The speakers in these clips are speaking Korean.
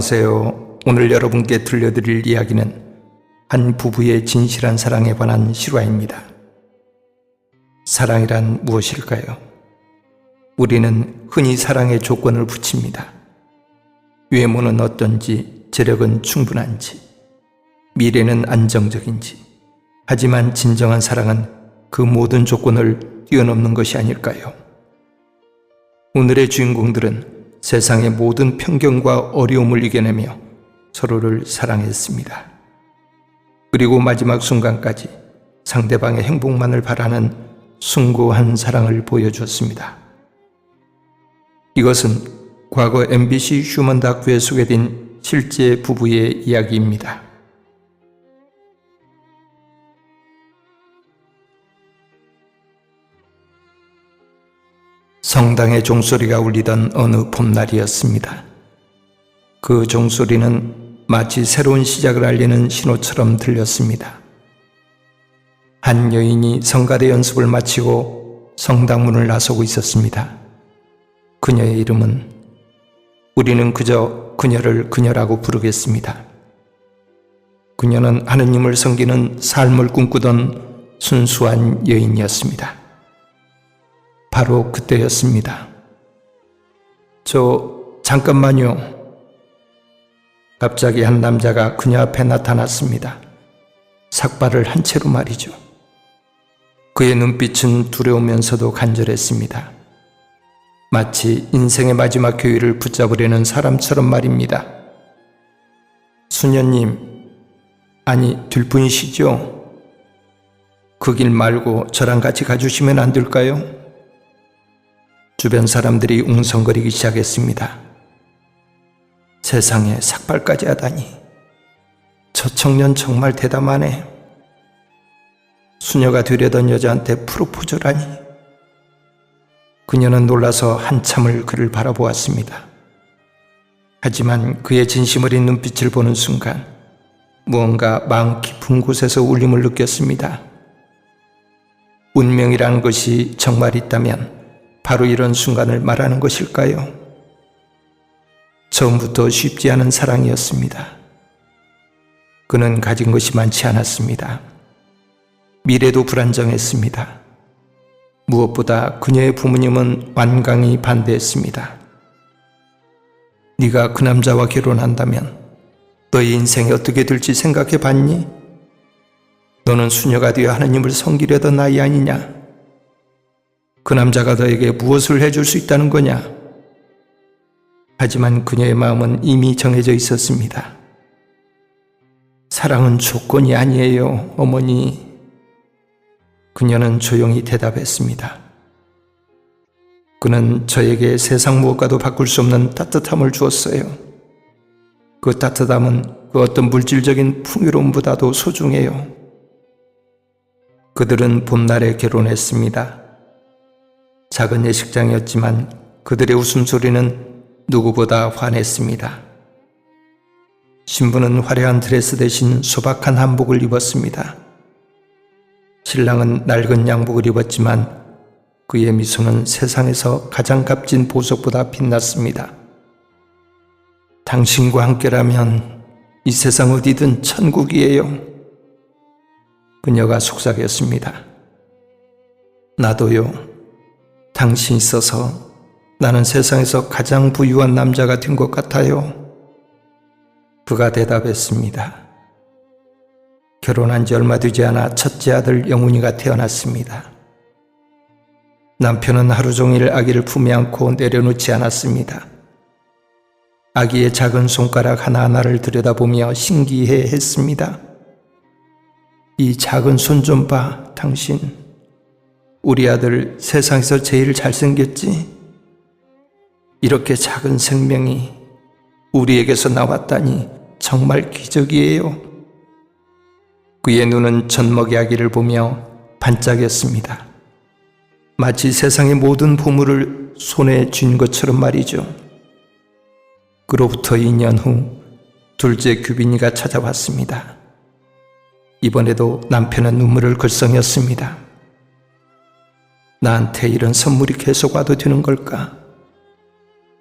안녕하세요. 오늘 여러분께 들려드릴 이야기는 한 부부의 진실한 사랑에 관한 실화입니다. 사랑이란 무엇일까요? 우리는 흔히 사랑의 조건을 붙입니다. 외모는 어떤지, 재력은 충분한지, 미래는 안정적인지. 하지만 진정한 사랑은 그 모든 조건을 뛰어넘는 것이 아닐까요? 오늘의 주인공들은 세상의 모든 편견과 어려움을 이겨내며 서로를 사랑했습니다. 그리고 마지막 순간까지 상대방의 행복만을 바라는 숭고한 사랑을 보여주었습니다. 이것은 과거 MBC 휴먼 다큐에 소개된 실제 부부의 이야기입니다. 성당의 종소리가 울리던 어느 봄날이었습니다. 그 종소리는 마치 새로운 시작을 알리는 신호처럼 들렸습니다. 한 여인이 성가대 연습을 마치고 성당문을 나서고 있었습니다. 그녀의 이름은, 우리는 그저 그녀를 그녀라고 부르겠습니다. 그녀는 하느님을 섬기는 삶을 꿈꾸던 순수한 여인이었습니다. 바로 그때였습니다. 잠깐만요. 갑자기 한 남자가 그녀 앞에 나타났습니다. 삭발을 한 채로 말이죠. 그의 눈빛은 두려우면서도 간절했습니다. 마치 인생의 마지막 교회를 붙잡으려는 사람처럼 말입니다. 수녀님, 아니 들분이시죠? 그 길 말고 저랑 같이 가주시면 안 될까요? 주변 사람들이 웅성거리기 시작했습니다. 세상에, 삭발까지 하다니. 저 청년 정말 대담하네. 수녀가 되려던 여자한테 프로포즈라니. 그녀는 놀라서 한참을 그를 바라보았습니다. 하지만 그의 진심 어린 눈빛을 보는 순간 무언가 마음 깊은 곳에서 울림을 느꼈습니다. 운명이라는 것이 정말 있다면 바로 이런 순간을 말하는 것일까요? 처음부터 쉽지 않은 사랑이었습니다. 그는 가진 것이 많지 않았습니다. 미래도 불안정했습니다. 무엇보다 그녀의 부모님은 완강히 반대했습니다. 네가 그 남자와 결혼한다면 너의 인생이 어떻게 될지 생각해 봤니? 너는 수녀가 되어 하느님을 섬기려던 나이 아니냐? 그 남자가 너에게 무엇을 해줄 수 있다는 거냐? 하지만 그녀의 마음은 이미 정해져 있었습니다. 사랑은 조건이 아니에요, 어머니. 그녀는 조용히 대답했습니다. 그는 저에게 세상 무엇과도 바꿀 수 없는 따뜻함을 주었어요. 그 따뜻함은 그 어떤 물질적인 풍요로움보다도 소중해요. 그들은 봄날에 결혼했습니다. 작은 예식장이었지만 그들의 웃음소리는 누구보다 환했습니다. 신부는 화려한 드레스 대신 소박한 한복을 입었습니다. 신랑은 낡은 양복을 입었지만 그의 미소는 세상에서 가장 값진 보석보다 빛났습니다. 당신과 함께라면 이 세상 어디든 천국이에요. 그녀가 속삭였습니다. 나도요. 당신 있어서 나는 세상에서 가장 부유한 남자가 된 것 같아요. 그가 대답했습니다. 결혼한 지 얼마 되지 않아 첫째 아들 영훈이가 태어났습니다. 남편은 하루 종일 아기를 품에 안고 내려놓지 않았습니다. 아기의 작은 손가락 하나하나를 들여다보며 신기해했습니다. 이 작은 손 좀 봐, 당신. 우리 아들 세상에서 제일 잘생겼지? 이렇게 작은 생명이 우리에게서 나왔다니 정말 기적이에요. 그의 눈은 젖먹이 아기를 보며 반짝였습니다. 마치 세상의 모든 보물을 손에 쥔 것처럼 말이죠. 그로부터 2년 후 둘째 규빈이가 찾아왔습니다. 이번에도 남편은 눈물을 글썽였습니다. 나한테 이런 선물이 계속 와도 되는 걸까?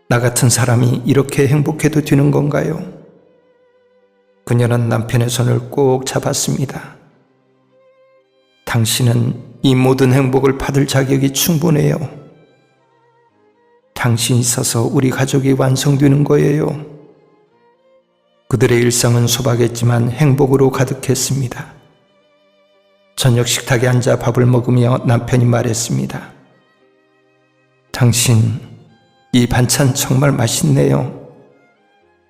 나 같은 사람이 이렇게 행복해도 되는 건가요? 그녀는 남편의 손을 꼭 잡았습니다. 당신은 이 모든 행복을 받을 자격이 충분해요. 당신이 있어서 우리 가족이 완성되는 거예요. 그들의 일상은 소박했지만 행복으로 가득했습니다. 저녁 식탁에 앉아 밥을 먹으며 남편이 말했습니다. 당신, 이 반찬 정말 맛있네요.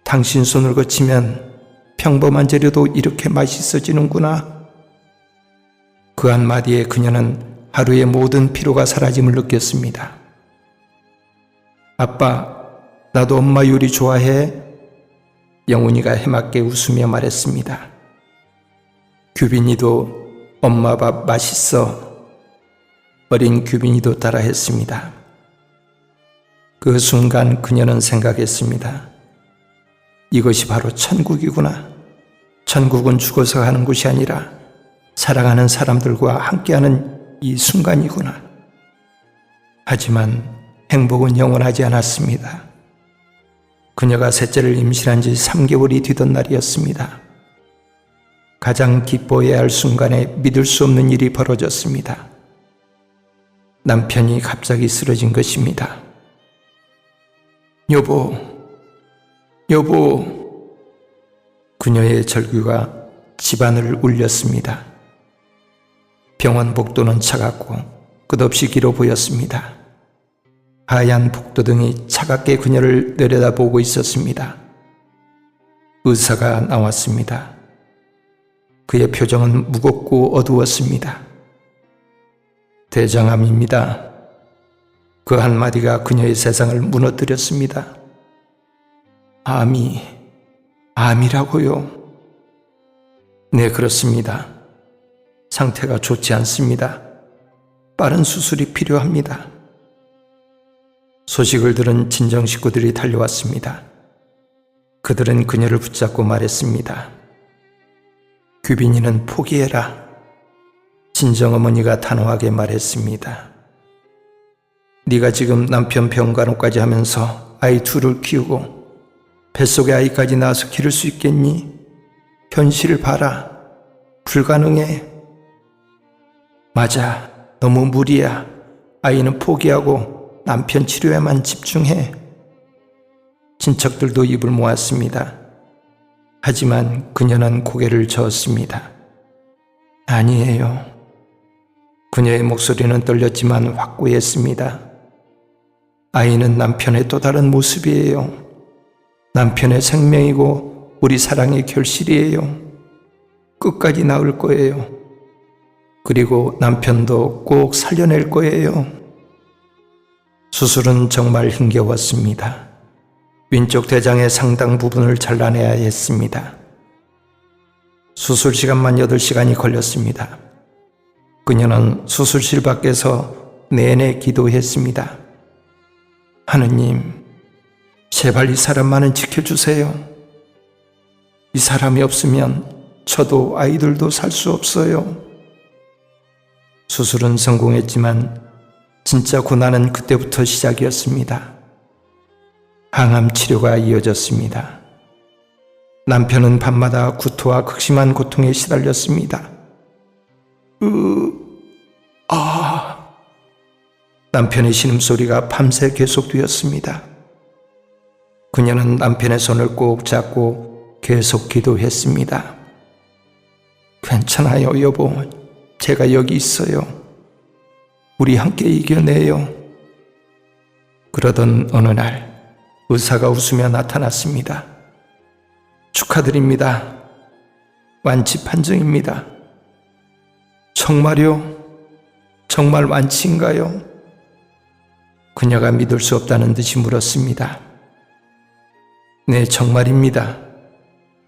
당신 손을 거치면 평범한 재료도 이렇게 맛있어지는구나. 그 한마디에 그녀는 하루의 모든 피로가 사라짐을 느꼈습니다. 아빠, 나도 엄마 요리 좋아해. 영훈이가 해맑게 웃으며 말했습니다. 규빈이도 엄마 밥 맛있어. 어린 규빈이도 따라했습니다. 그 순간 그녀는 생각했습니다. 이것이 바로 천국이구나. 천국은 죽어서 가는 곳이 아니라 사랑하는 사람들과 함께하는 이 순간이구나. 하지만 행복은 영원하지 않았습니다. 그녀가 셋째를 임신한 지 3개월이 되던 날이었습니다. 가장 기뻐해야 할 순간에 믿을 수 없는 일이 벌어졌습니다. 남편이 갑자기 쓰러진 것입니다. 여보, 여보. 그녀의 절규가 집안을 울렸습니다. 병원 복도는 차갑고 끝없이 길어 보였습니다. 하얀 복도등이 차갑게 그녀를 내려다보고 있었습니다. 의사가 나왔습니다. 그의 표정은 무겁고 어두웠습니다. 대장암입니다. 그 한마디가 그녀의 세상을 무너뜨렸습니다. 암이라고요? 네, 그렇습니다. 상태가 좋지 않습니다. 빠른 수술이 필요합니다. 소식을 들은 친정 식구들이 달려왔습니다. 그들은 그녀를 붙잡고 말했습니다. 규빈이는 포기해라. 친정어머니가 단호하게 말했습니다. 네가 지금 남편 병간호까지 하면서 아이 둘을 키우고 뱃속에 아이까지 낳아서 기를 수 있겠니? 현실을 봐라. 불가능해. 맞아. 너무 무리야. 아이는 포기하고 남편 치료에만 집중해. 친척들도 입을 모았습니다. 하지만 그녀는 고개를 저었습니다. 아니에요. 그녀의 목소리는 떨렸지만 확고했습니다. 아이는 남편의 또 다른 모습이에요. 남편의 생명이고 우리 사랑의 결실이에요. 끝까지 나을 거예요. 그리고 남편도 꼭 살려낼 거예요. 수술은 정말 힘겨웠습니다. 왼쪽 대장의 상당 부분을 잘라내야 했습니다. 수술 시간만 8시간이 걸렸습니다. 그녀는 수술실 밖에서 내내 기도했습니다. 하느님, 제발 이 사람만은 지켜주세요. 이 사람이 없으면 저도 아이들도 살 수 없어요. 수술은 성공했지만 진짜 고난은 그때부터 시작이었습니다. 항암 치료가 이어졌습니다. 남편은 밤마다 구토와 극심한 고통에 시달렸습니다. 남편의 신음소리가 밤새 계속되었습니다. 그녀는 남편의 손을 꼭 잡고 계속 기도했습니다. 괜찮아요, 여보. 제가 여기 있어요. 우리 함께 이겨내요. 그러던 어느 날 의사가 웃으며 나타났습니다. 축하드립니다. 완치 판정입니다. 정말요? 정말 완치인가요? 그녀가 믿을 수 없다는 듯이 물었습니다. 네, 정말입니다.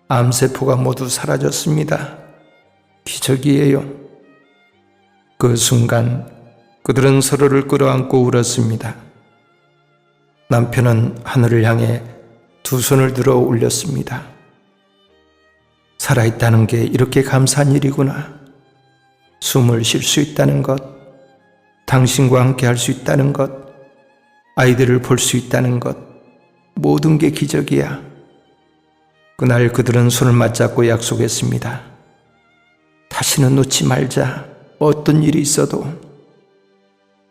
암세포가 모두 사라졌습니다. 기적이에요. 그 순간 그들은 서로를 끌어안고 울었습니다. 남편은 하늘을 향해 두 손을 들어 올렸습니다. 살아있다는 게 이렇게 감사한 일이구나. 숨을 쉴 수 있다는 것, 당신과 함께 할 수 있다는 것, 아이들을 볼 수 있다는 것, 모든 게 기적이야. 그날 그들은 손을 맞잡고 약속했습니다. 다시는 놓지 말자. 어떤 일이 있어도.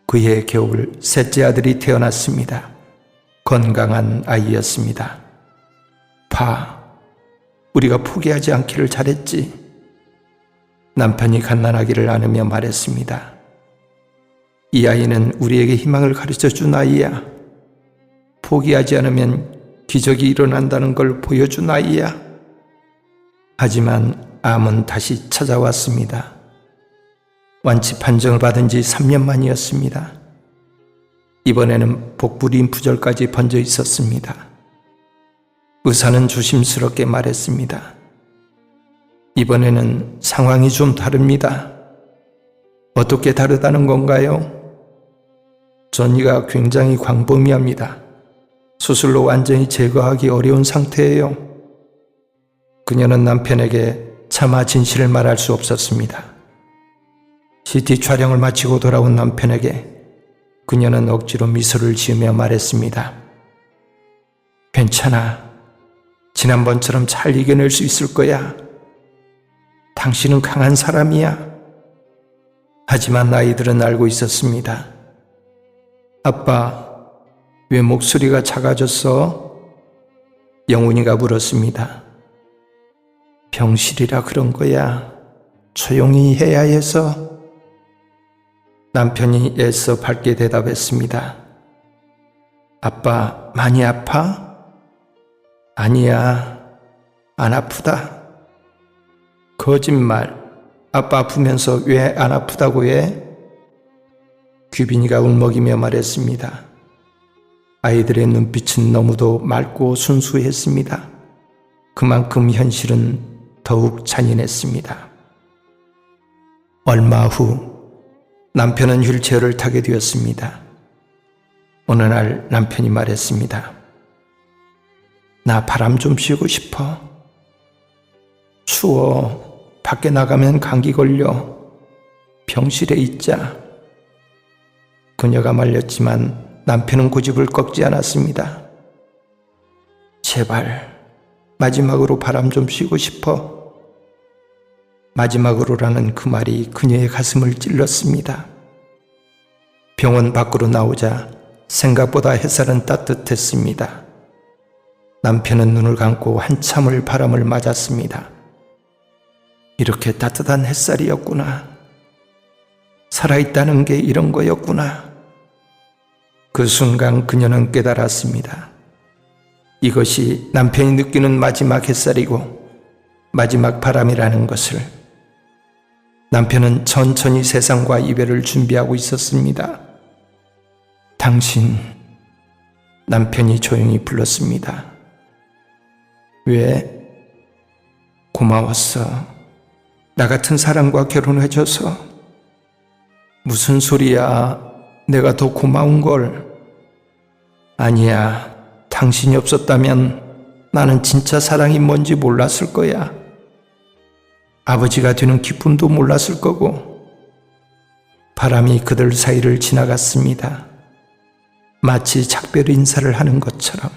그해 겨울 셋째 아들이 태어났습니다. 건강한 아이였습니다. 봐, 우리가 포기하지 않기를 잘했지. 남편이 갓난아기를 안으며 말했습니다. 이 아이는 우리에게 희망을 가르쳐준 아이야. 포기하지 않으면 기적이 일어난다는 걸 보여준 아이야. 하지만 암은 다시 찾아왔습니다. 완치 판정을 받은 지 3년 만이었습니다. 이번에는 복부 림프절까지 번져 있었습니다. 의사는 조심스럽게 말했습니다. 이번에는 상황이 좀 다릅니다. 어떻게 다르다는 건가요? 전이가 굉장히 광범위합니다. 수술로 완전히 제거하기 어려운 상태예요. 그녀는 남편에게 차마 진실을 말할 수 없었습니다. CT 촬영을 마치고 돌아온 남편에게 그녀는 억지로 미소를 지으며 말했습니다. 괜찮아. 지난번처럼 잘 이겨낼 수 있을 거야. 당신은 강한 사람이야. 하지만 아이들은 알고 있었습니다. 아빠, 왜 목소리가 작아졌어? 영훈이가 물었습니다. 병실이라 그런 거야. 조용히 해야 해서. 남편이 애써 밝게 대답했습니다. 아빠, 많이 아파? 아니야, 안 아프다. 거짓말. 아빠 아프면서 왜 안 아프다고 해? 규빈이가 울먹이며 말했습니다. 아이들의 눈빛은 너무도 맑고 순수했습니다. 그만큼 현실은 더욱 잔인했습니다. 얼마 후 남편은 휠체어를 타게 되었습니다. 어느 날 남편이 말했습니다. 나 바람 좀 쐬고 싶어. 추워. 밖에 나가면 감기 걸려. 병실에 있자. 그녀가 말렸지만 남편은 고집을 꺾지 않았습니다. 제발 마지막으로 바람 좀 쉬고 싶어. 마지막으로라는 그 말이 그녀의 가슴을 찔렀습니다. 병원 밖으로 나오자 생각보다 햇살은 따뜻했습니다. 남편은 눈을 감고 한참을 바람을 맞았습니다. 이렇게 따뜻한 햇살이었구나. 살아있다는 게 이런 거였구나. 그 순간 그녀는 깨달았습니다. 이것이 남편이 느끼는 마지막 햇살이고 마지막 바람이라는 것을. 남편은 천천히 세상과 이별을 준비하고 있었습니다. 당신, 남편이 조용히 불렀습니다. 왜? 고마웠어. 나 같은 사람과 결혼해줘서. 무슨 소리야. 내가 더 고마운걸. 아니야. 당신이 없었다면 나는 진짜 사랑이 뭔지 몰랐을 거야. 아버지가 되는 기쁨도 몰랐을 거고. 바람이 그들 사이를 지나갔습니다. 마치 작별 인사를 하는 것처럼.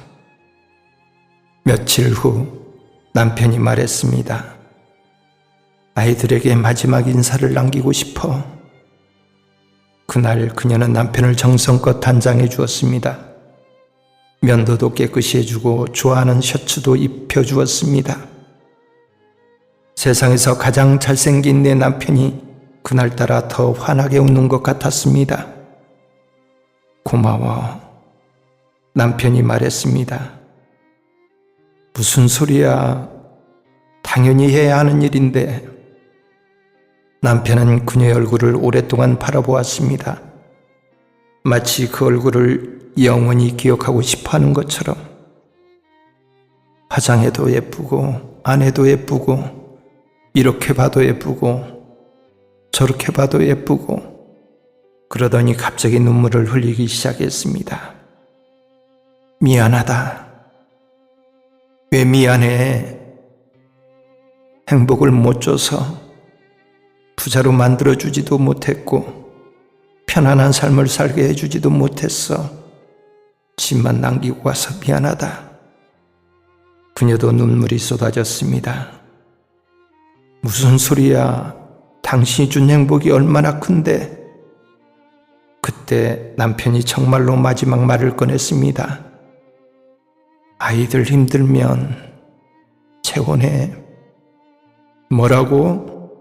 며칠 후 남편이 말했습니다. 아이들에게 마지막 인사를 남기고 싶어. 그날 그녀는 남편을 정성껏 단장해 주었습니다. 면도도 깨끗이 해주고 좋아하는 셔츠도 입혀주었습니다. 세상에서 가장 잘생긴 내 남편이 그날따라 더 환하게 웃는 것 같았습니다. 고마워. 남편이 말했습니다. 무슨 소리야. 당연히 해야 하는 일인데. 남편은 그녀의 얼굴을 오랫동안 바라보았습니다. 마치 그 얼굴을 영원히 기억하고 싶어하는 것처럼. 화장해도 예쁘고 안 해도 예쁘고 이렇게 봐도 예쁘고 저렇게 봐도 예쁘고. 그러더니 갑자기 눈물을 흘리기 시작했습니다. 미안하다. 왜 미안해? 행복을 못 줘서. 부자로 만들어주지도 못했고 편안한 삶을 살게 해주지도 못했어. 집만 남기고 가서 미안하다. 그녀도 눈물이 쏟아졌습니다. 무슨 소리야. 당신이 준 행복이 얼마나 큰데. 그때 남편이 정말로 마지막 말을 꺼냈습니다. 아이들 힘들면 재혼해. 뭐라고?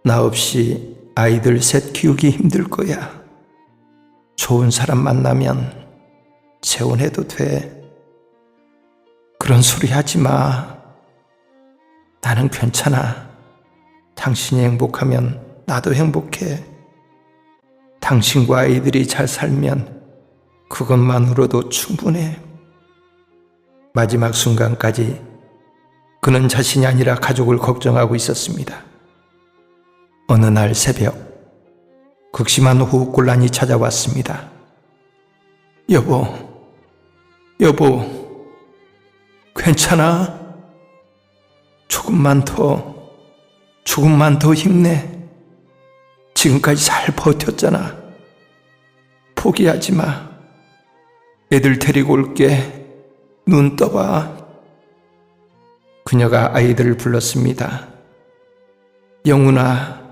나 없이 아이들 셋 키우기 힘들 거야. 좋은 사람 만나면 재혼해도 돼. 그런 소리 하지 마. 나는 괜찮아. 당신이 행복하면 나도 행복해. 당신과 아이들이 잘 살면 그것만으로도 충분해. 마지막 순간까지 그는 자신이 아니라 가족을 걱정하고 있었습니다. 어느 날 새벽, 극심한 호흡곤란이 찾아왔습니다. 여보, 괜찮아? 조금만 더 힘내. 지금까지 잘 버텼잖아. 포기하지 마. 애들 데리고 올게. 눈 떠봐. 그녀가 아이들을 불렀습니다. 영훈아,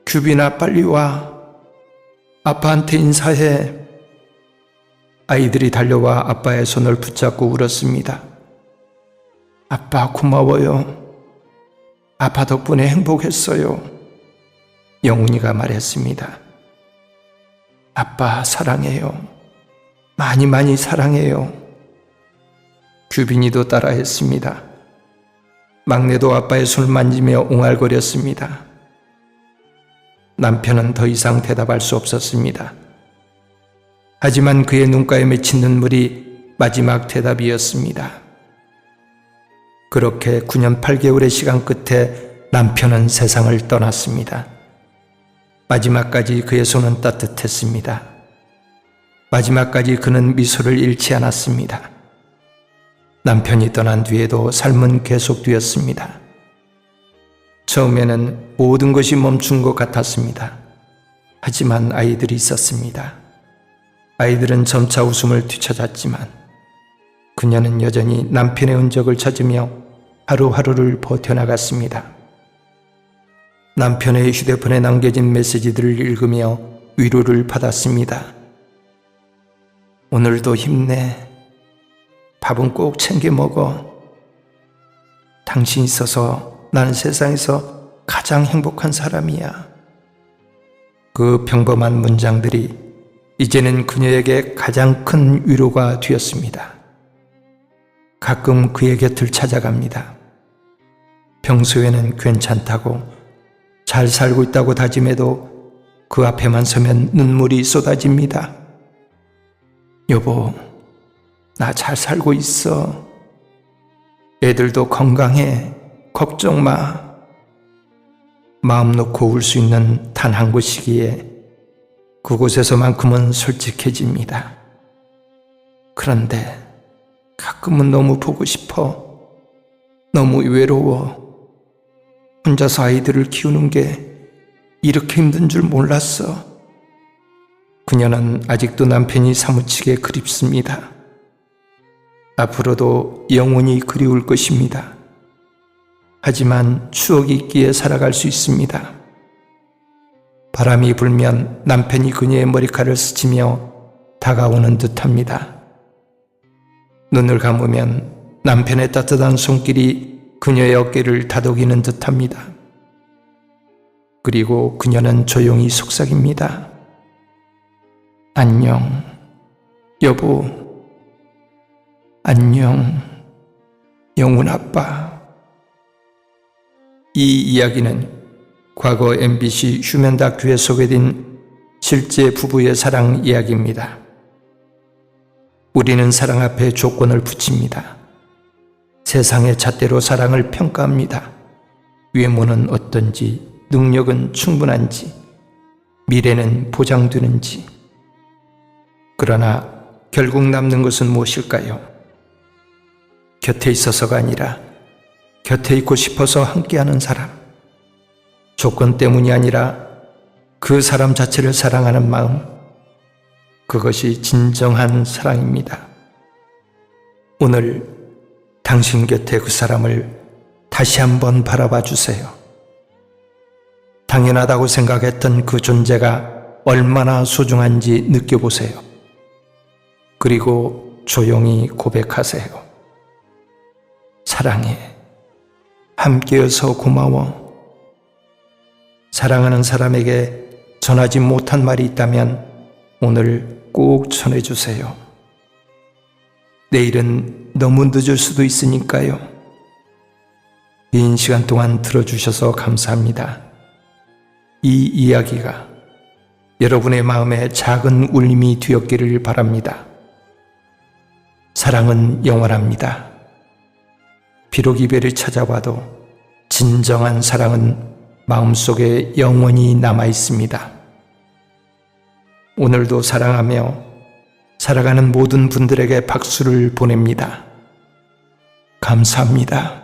규빈아, 빨리 와. 아빠한테 인사해. 아이들이 달려와 아빠의 손을 붙잡고 울었습니다. 아빠 고마워요. 아빠 덕분에 행복했어요. 영훈이가 말했습니다. 아빠 사랑해요. 많이 사랑해요. 규빈이도 따라했습니다. 막내도 아빠의 손을 만지며 옹알거렸습니다. 남편은 더 이상 대답할 수 없었습니다. 하지만 그의 눈가에 맺힌 눈물이 마지막 대답이었습니다. 그렇게 9년 8개월의 시간 끝에 남편은 세상을 떠났습니다. 마지막까지 그의 손은 따뜻했습니다. 마지막까지 그는 미소를 잃지 않았습니다. 남편이 떠난 뒤에도 삶은 계속되었습니다. 처음에는 모든 것이 멈춘 것 같았습니다. 하지만 아이들이 있었습니다. 아이들은 점차 웃음을 뒤찾았지만 그녀는 여전히 남편의 흔적을 찾으며 하루하루를 버텨나갔습니다. 남편의 휴대폰에 남겨진 메시지들을 읽으며 위로를 받았습니다. 오늘도 힘내. 밥은 꼭 챙겨 먹어. 당신 있어서 나는 세상에서 가장 행복한 사람이야. 그 평범한 문장들이 이제는 그녀에게 가장 큰 위로가 되었습니다. 가끔 그의 곁을 찾아갑니다. 평소에는 괜찮다고 잘 살고 있다고 다짐해도 그 앞에만 서면 눈물이 쏟아집니다. 여보, 나 잘 살고 있어. 애들도 건강해. 걱정 마. 마음 놓고 울 수 있는 단 한 곳이기에 그곳에서만큼은 솔직해집니다. 그런데 가끔은 너무 보고 싶어. 너무 외로워. 혼자서 아이들을 키우는 게 이렇게 힘든 줄 몰랐어. 그녀는 아직도 남편이 사무치게 그립습니다. 앞으로도 영원히 그리울 것입니다. 하지만 추억이 있기에 살아갈 수 있습니다. 바람이 불면 남편이 그녀의 머리카락을 스치며 다가오는 듯합니다. 눈을 감으면 남편의 따뜻한 손길이 그녀의 어깨를 다독이는 듯합니다. 그리고 그녀는 조용히 속삭입니다. 안녕, 여보. 안녕, 영훈 아빠. 이 이야기는 과거 MBC 휴면 다큐에 소개된 실제 부부의 사랑 이야기입니다. 우리는 사랑 앞에 조건을 붙입니다. 세상의 잣대로 사랑을 평가합니다. 외모는 어떤지, 능력은 충분한지, 미래는 보장되는지. 그러나 결국 남는 것은 무엇일까요? 곁에 있어서가 아니라 곁에 있고 싶어서 함께하는 사람. 조건 때문이 아니라 그 사람 자체를 사랑하는 마음. 그것이 진정한 사랑입니다. 오늘 당신 곁에 그 사람을 다시 한번 바라봐 주세요. 당연하다고 생각했던 그 존재가 얼마나 소중한지 느껴보세요. 그리고 조용히 고백하세요. 사랑해. 함께여서 고마워. 사랑하는 사람에게 전하지 못한 말이 있다면 오늘 꼭 전해주세요. 내일은 너무 늦을 수도 있으니까요. 긴 시간 동안 들어주셔서 감사합니다. 이 이야기가 여러분의 마음에 작은 울림이 되었기를 바랍니다. 사랑은 영원합니다. 비록 이별이 찾아와도 진정한 사랑은 마음속에 영원히 남아 있습니다. 오늘도 사랑하며 살아가는 모든 분들에게 박수를 보냅니다. 감사합니다.